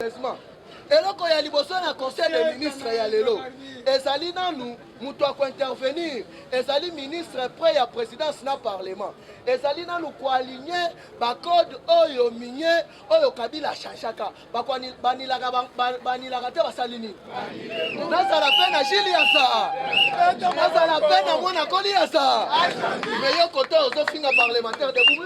Et là, quand il y a le conseil des ministres, il y a l'élo. Et ça dit, nous, nous devons intervenir. Et ça dit, ministre, prêt à la présidence, dans le parlement. Et ça dit, nous devons aligner le code, oyo minier, oyo kabila chanchaka. Banilagate basalini. Nasa la peine à Gili à ça. Nasa la peine à Mona Koli à ça. Mais yo côté aux officiers parlementaires de vous.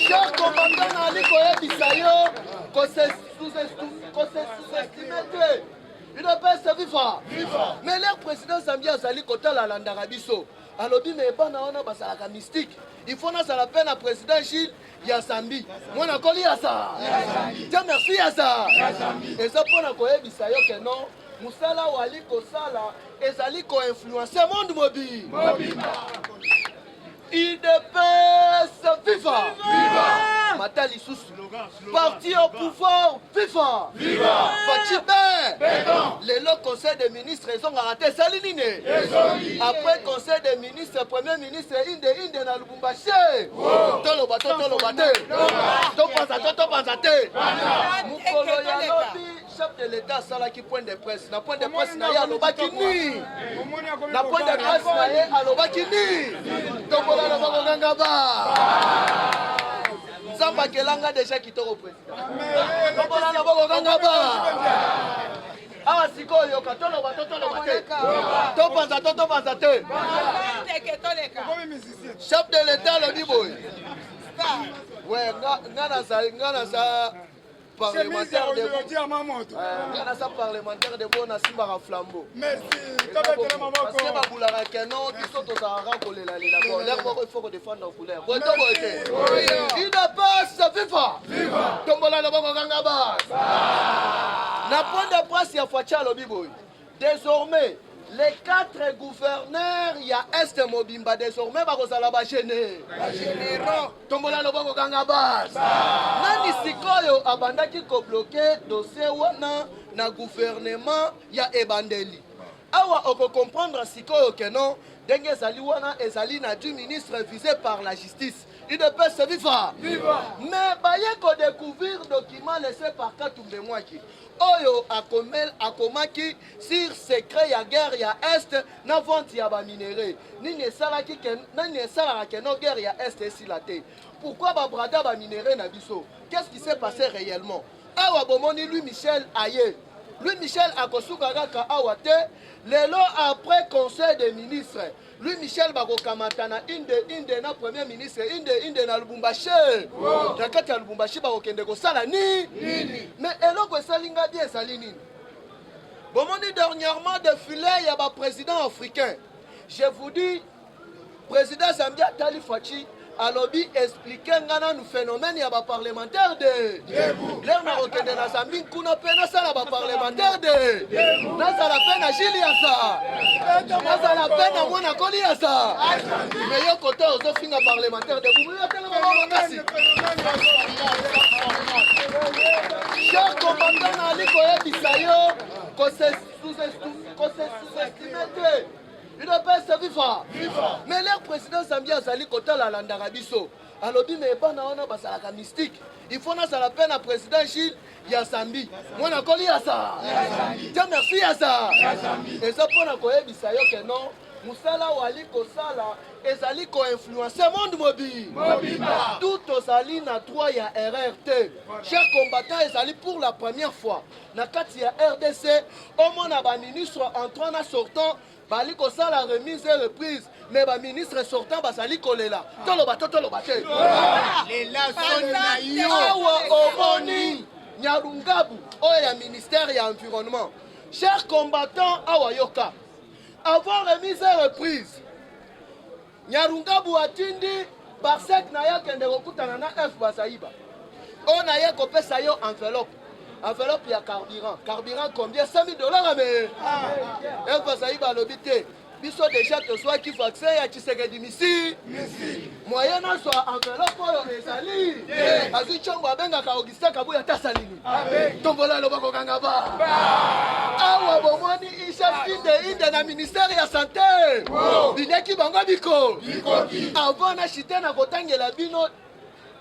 Cher commandant Ali Koyebi yo, qu'on se sous-estime. Il ne peut pas vivre. Mais leur président Zambia Zali Kota la Landarabiso. Alors, mais pas na basalaka mystique. Il faut na la peine à président Gilles Yassambi. Moi na koli à ça. Tiens merci à ça. Et ça pour na Koyebi yo que non. Musala wali kosala ezali ko influencer monde mobile. Il dépasse viva! Viva! Matali Soussou. Parti au pouvoir, viva! Viva! Fatibé! Les lots conseil des ministres, ils ont raté Salinine. Après conseil des ministres, premier ministre, Inde na Lubumbashi. Tolo bato. Topanzate. Mukolo ya lobi, chef de l'État, sala qui point de presse. Na point de presse, na ya lobakini. Na point de presse, na ya lobakini. Tombola na bakoganga ba. Zamba kelanga déjà kitoko président. Tombola na bakoganga ba. Ah sikoyo katolo bato. Topanza te. Chef de l'État le dit boy. Ouais, ngana sa parlementaire de parlementaire de bon Simba flambeau. Merci. Parce que ma boulara kenon qui sont aux arabes pour les l'air il faut défendre nos couleurs. Il ne passe viva. Tombola na bango ngaba. Na point de presse ya Facha Lobiboy. Désormais les 4 gouverneurs, il y a Est Mobimba désormais, il y a des généraux. Tombola Lobongo Gangabas. Nani Sikoyo abanda qui a bloqué dossier wana na gouvernement, il y a Ebandeli. Awa on peut comprendre Sikoyo que non, Dengue Zaliwana et Zalina du ministre visé par la justice. Il ne peut se vivre. Mais il faut découvrir document laissé par Katumbe Mwaki. Oyo akomaki sur secret ya guerre ya Est na vente ya ba minéraux. Nini salaki ke no guerre ya Est esilate. Pourquoi ba brada ba minéraux na biso? Qu'est-ce qui s'est passé réellement? Awa bomoni Louis Michel aye. Louis Michel akosuka kaka awa te. Lelo après conseil des ministres. Louis Michel Bagokamatana, Inde na premier ministre, Inde na Lubumbashi. Nakati ya Lubumbashi bakokende kosala ni. Mais eloko esalinga bien salini. Bomoni dernièrement défilé il y a ba président africain. Je vous dis président Zambia Tali Fachi alobi expliquer ngana nous phénomène ya ba parlementaire de l'air marocain na Zambie kuna pena sala ba parlementaire de nasa la pena Gili ya ça nasa la pena mona koli ya ça mais yo côté aux officiers parlementaires de vous ya tellement bakasi cher commandant Ali Koyebi yo ko se sous-estimer. Il ne peut se vivre. Mais leur président Zambia Zali Kota la Landarabiso. Alors, mais pas na basalaka mystique. Il faut na la peine à président Gilles Yassambi. Moi na koli à ça. Tiens merci à ça. Et ça pour na koyebi sayo que non. Musala wali kosala ezali ko influencer monde mobile. Tout osali na 3 ya RRT. Chers combattants ezali pour la première fois. Na kati ya RDC, au mona ba ministre entrant na sortant bali kosala remise et reprise. Mais ba ministre sortant basali kolela. Toloba. Les laçons na yo. Awa omoni Nyarungabu oya ministère ya environnement. Chers combattants awa yoka. Avant remise et reprise, Nyarungabu atindi Barsek naya kende kokutana na F Basaïba. On a kopé sa yo enveloppe. Enveloppe ya carburant. Carburant combien? $5 000 mais F Basaïba l'obité. Biso déjà te soit qui vaccin ya Tshisekedi misi. Moyena soit enveloppe oyo ezali. Azi chombo abenga ka Augustin Kabuya tasalini. Tombola lobako kangaba. Awa bomoni isha inde na ministère ya santé. Bineki bango biko. Avant na chite na kotangela bino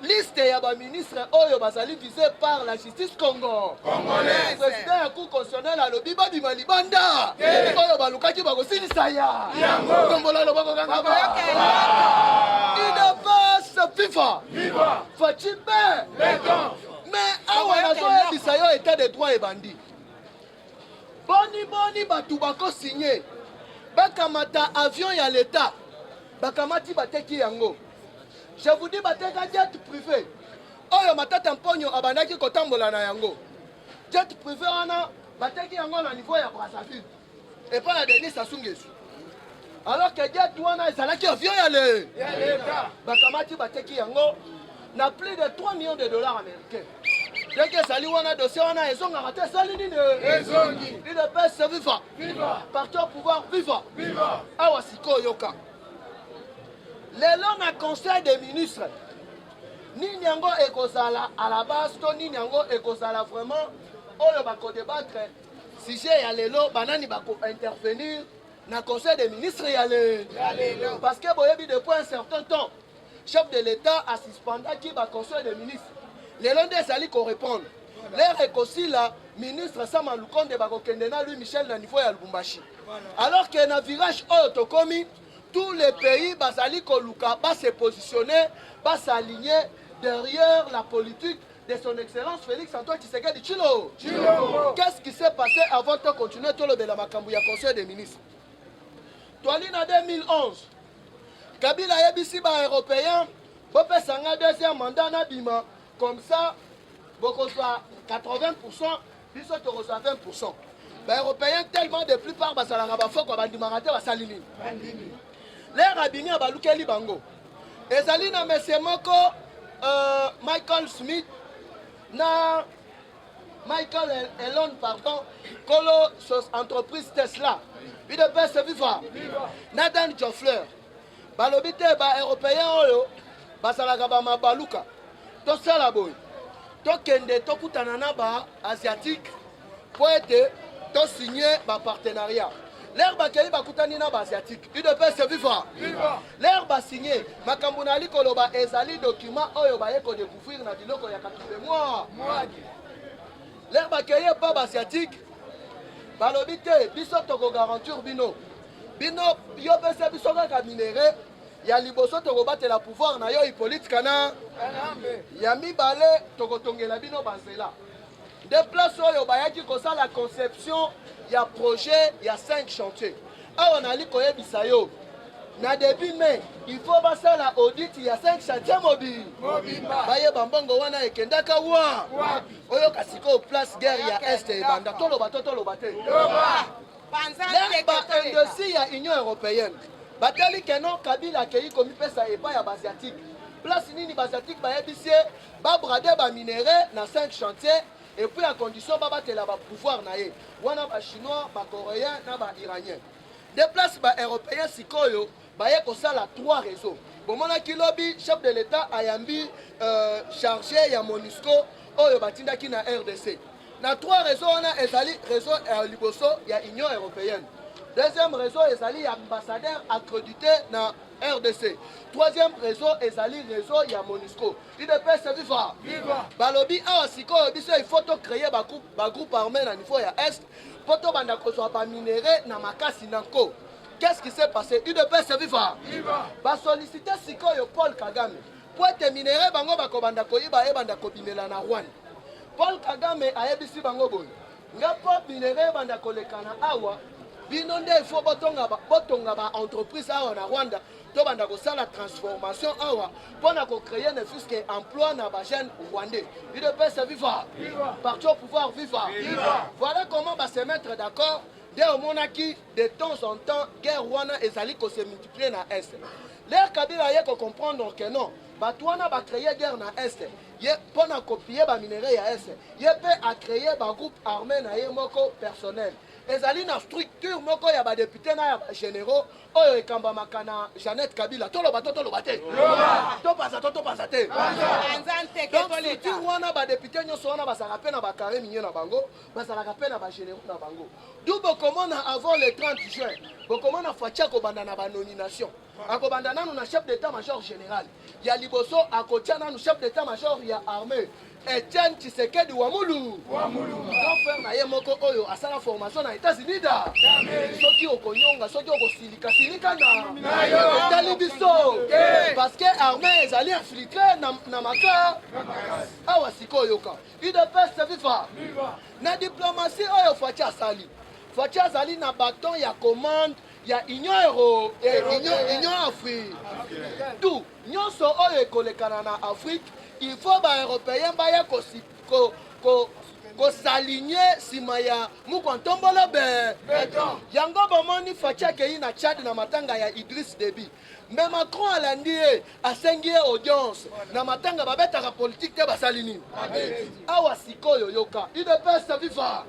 liste ya ba ministre oyo bazali visé par la justice congolaise. Président ya cour constitutionnelle alobi babima libanda oyo balukaki bakosilisa ya kombola loboko kanga ba idapasa FIFA Fachimbe mais awa nazoyebisa yo état de droit ebandi boni batu bako signé bakamata avion ya l'état bakamati bateki yango. Je vous dis bateka jet privé oyo matata mponyo abandaki kotambola na yango jet privé wana bateki yango na niveau ya Brazzaville et pas la Denis Sassou Nguesso alors que jet wana ezalaki avion ya l'état bakamati bateki yango na plus de 3 millions de dollars américains. Dès que sali wana dossier wana ezonga raté sali nini ezongi il de paix viva parti au pouvoir viva awa siko yoka lelo na conseil des ministres nini yango ekozala à la base to nini yango ekozala vraiment oyo bako débattre sujet ya lelo banani bako intervenir na conseil des ministres ya lelo parce que boyebi depuis un certain temps chef de l'état a suspendaki ba conseil des ministres lelo nde ezali ko répondre l'air ekosi la ministre Sama Lukonde bako kende na lui Michel na niveau ya Lubumbashi alors que na virage oyo tokomi tous les pays basali koluka bas se positionner bas s'aligner derrière la politique de son excellence Félix Antoine Tshisekedi Tshilo. Qu'est-ce qui s'est passé avant de continuer tout le makambu ya conseil des ministres? Toalina 2011 Kabila yebisi ba européen bopé sanga deuxième mandat na bima comme ça beaucoup soit 80% biso to reçoit 20%. Ba européen tellement de plupart basala ba foko bandimaraté basalini. Les rabini a balukeli bango. Ezali na monsieur moko Michael Smith na Michael Elon pardon kolo entreprise Tesla. Il de paix se vivre. Nathan Joffler. Balobite ba européen oyo basalaka ba mabaluka. To sala boy. To kende to kutana na ba asiatique pour être to signer ba partenariat. L'air bakeli bakutani na asiatique. Il de paix se vivre. L'air ba signé makamuna li koloba ezali document oyo ba yeko découvrir na biloko ya 4 mois. L'air bakeli pas asiatique. Balobite biso toko garantir bino yo pesa biso kaka minéré ya liboso toko batela pouvoir na yo Hippolyte Kana ya mibale toko tongela bino banzela de place oyo bayaki kosala conception ya projet ya 5 chantiers awa nali koyebisa yo na début mai il faut basala audit ya 5 chantiers mobile baye bambongo wana ekendaka wa oyo kasiko place guerre ya est ebanda toloba te l'indossi ya Union européenne batali keno Kabila kei komi pesa epa ya basiatique place nini basiatique bayebisie babrade ba minéré na 5 chantiers et puis à condition babatela ba pouvoir na ye wana ba chinois ba coréen na ba iranien des places ba européens sikoyo baye kosala 3 réseaux bomona kilobi chef de l'état ayambi chargé ya MONUSCO oyo batindaki na RDC na 3 réseaux wana ezali réseau liboso ya Union européenne. Deuxième réseau ezali ambassadeur accrédité na RDC. Troisième réseau ezali réseau ya MONUSCO. Il de paix se vivre. Balobi awa siko biso il faut to créer ba groupe armé na niveau ya est pour to banda ko so ba minéré na makasi nanko. Qu'est-ce qui s'est passé? Il de paix se vivre. Ba solliciter siko yo Paul Kagame. Pour te minéré bango ba ko banda ko yiba e banda ko bimela na Rwanda. Paul Kagame ayebisi bango boy nga po minéré banda kolekana awa bino nde il faut botonga ba entreprise awa na Rwanda to banda ko sala transformation awa pona ko créer ne fût que emploi na ba jeune rwandais il de paix se vivre parti au pouvoir vivre voilà comment va se mettre d'accord dès au monaki de temps en temps guerre wana ezali ko se multiplier na est l'air Kabila ye ko comprendre que non batwana ba créer guerre na est ye pona copier ba minéré ya est ye peut a créer ba groupe armé na ye moko personnel ezali na structure moko ya ba député na ya ba généraux oyo ekamba makana Jeannette Kabila toloba te to pasa te donc structure wana ba député nyoso wana basaka pe na ba carré minye na bango basaka pe na ba généraux na bango d'où bokomona avant le 30 juin bokomona fatia ko banda na ba nomination akobanda nanu na chef d'état-major général ya liboso akotia nanu chef d'état-major ya armée Etienne Tshisekedi Wamulu grand frère na ye moko oyo asala formation na États-Unis da soki okonyonga soki okosilika na etali biso parce que armée ezali infiltré na maka awa sikoyo ka UDPS viva na diplomatie oyo Fachi azali na bâton ya commande ya Union Afrique tout nyonso oyo ekolekana na Afrique il faut ba européen ba ya ko s'aligner sima ya mukontombolo beton yango bomoni Fachi akei na Tchad na matanga ya Idriss Déby mais Macron alandi asengi audience na matanga babetaka politique te basalini awa sikoyo yoka UDPS viva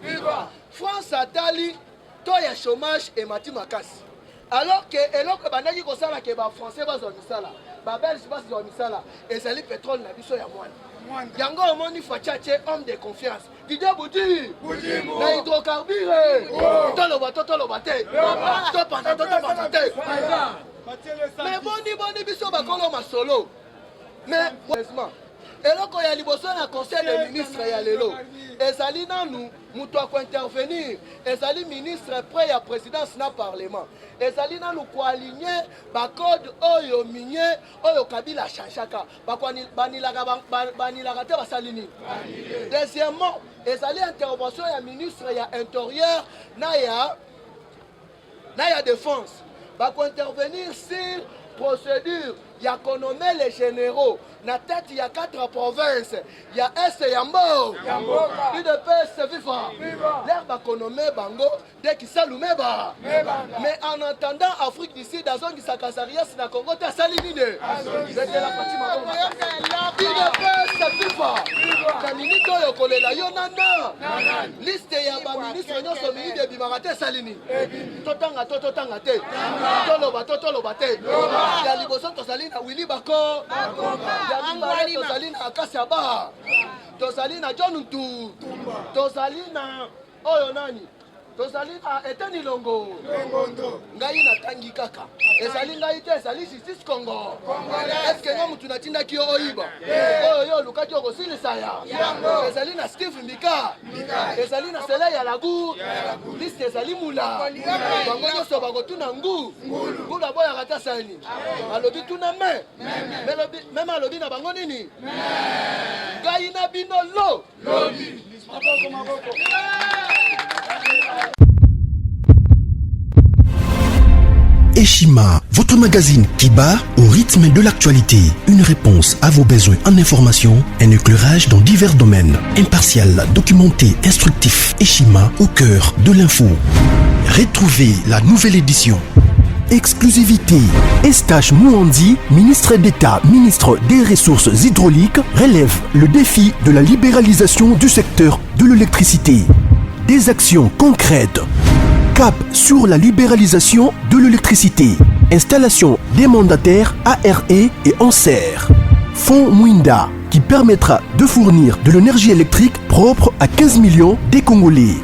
France atali to ya chômage et mati makasi alors que eloko bandaki kosala ke ba français bazwa misala ba belge bazwa misala ezali pétrole na biso ya mwana yango omoni Fachi atie homme de confiance Didier Boudi na hydrocarbure toloba te topanda te mais boni biso bakolo masolo mais heureusement eloko ya liboso na conseil des ministres ya lelo ezali nanu mutu ako intervenir ezali ministre près ya présidence na parlement ezali nanu koaligner bakode oyo minye oyo Kabila chanchaka banilaka te basali nini deuxièmement ezali intervention ya ministre ya intérieur na ya défense bako intervenir sur procédure ya nommer les généraux na tête ya 4 provinces ya est ya mbo UDPS viva l'air bako nommer bango dès qui salume ba mais en attendant Afrique du Sud azongi sakasarias na Congo ta sali nini c'était la Fatima UDPS viva na minute oyo kolela yo nana liste ya ba ministre nyonso minute bimaka te salini totanga te toloba te ya liboso tozali na Willy Bako tozali na Akasi Aba tozali na John Ntu tozali na oyo nani tozali na Eteni Longo ngai natangi kaka ezali ngai te ezali justice Congo est-ce que nga mutu natindaki yo oyiba oyo yo lukaki okosilisa ya ezali na Steve Mbika ezali na Sele ya Lagour liste ezali mula bango nyonso bakotuna ngula boyaka ta sani alobi tuna meme alobi na bango nini ngai na bino lobi maboko Eshima, votre magazine qui bat au rythme de l'actualité. Une réponse à vos besoins en information, un éclairage dans divers domaines. Impartial, documenté, instructif. Eshima au cœur de l'info. Retrouvez la nouvelle édition. Exclusivité. Eustache Mouandi, ministre d'État, ministre des Ressources hydrauliques, relève le défi de la libéralisation du secteur de l'électricité. Des actions concrètes. Cap sur la libéralisation de l'électricité. Installation des mandataires ARE et ANSER. Fonds Mwinda qui permettra de fournir de l'énergie électrique propre à 15 millions des Congolais.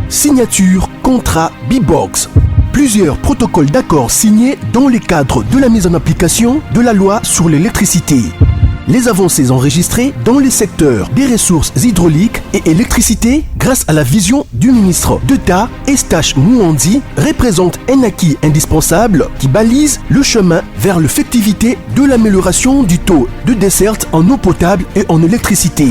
Signature contrat B-Box. Plusieurs protocoles d'accord signés dans le cadre de la mise en application de la loi sur l'électricité. Les avancées enregistrées dans les secteurs des ressources hydrauliques et électricité grâce à la vision du ministre d'État Eustache Mouandi représentent un acquis indispensable qui balise le chemin vers l'effectivité de l'amélioration du taux de desserte en eau potable et en électricité.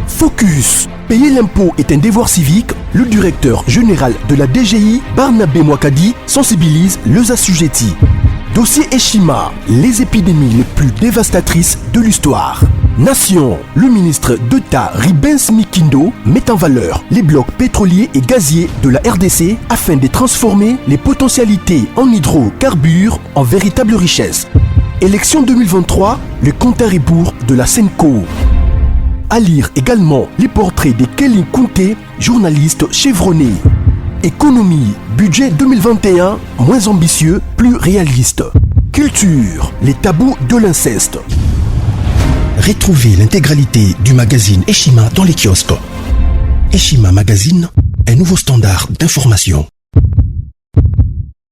Focus. Payer l'impôt est un devoir civique. Le directeur général de la DGI, Barnabé Mwakadi, sensibilise les assujettis. Dossier Eshima, les épidémies les plus dévastatrices de l'histoire. Nation, le ministre d'État Ribens Mikindo met en valeur les blocs pétroliers et gaziers de la RDC afin de transformer les potentialités en hydrocarbures en véritable richesse. Élection 2023, le compte à rebours de la Senco. À lire également les portraits de Kelly Kounté, journaliste chevronné. Économie, budget 2021, moins ambitieux, plus réaliste. Culture, les tabous de l'inceste. Retrouvez l'intégralité du magazine Eshima dans les kiosques. Eshima Magazine, un nouveau standard d'information.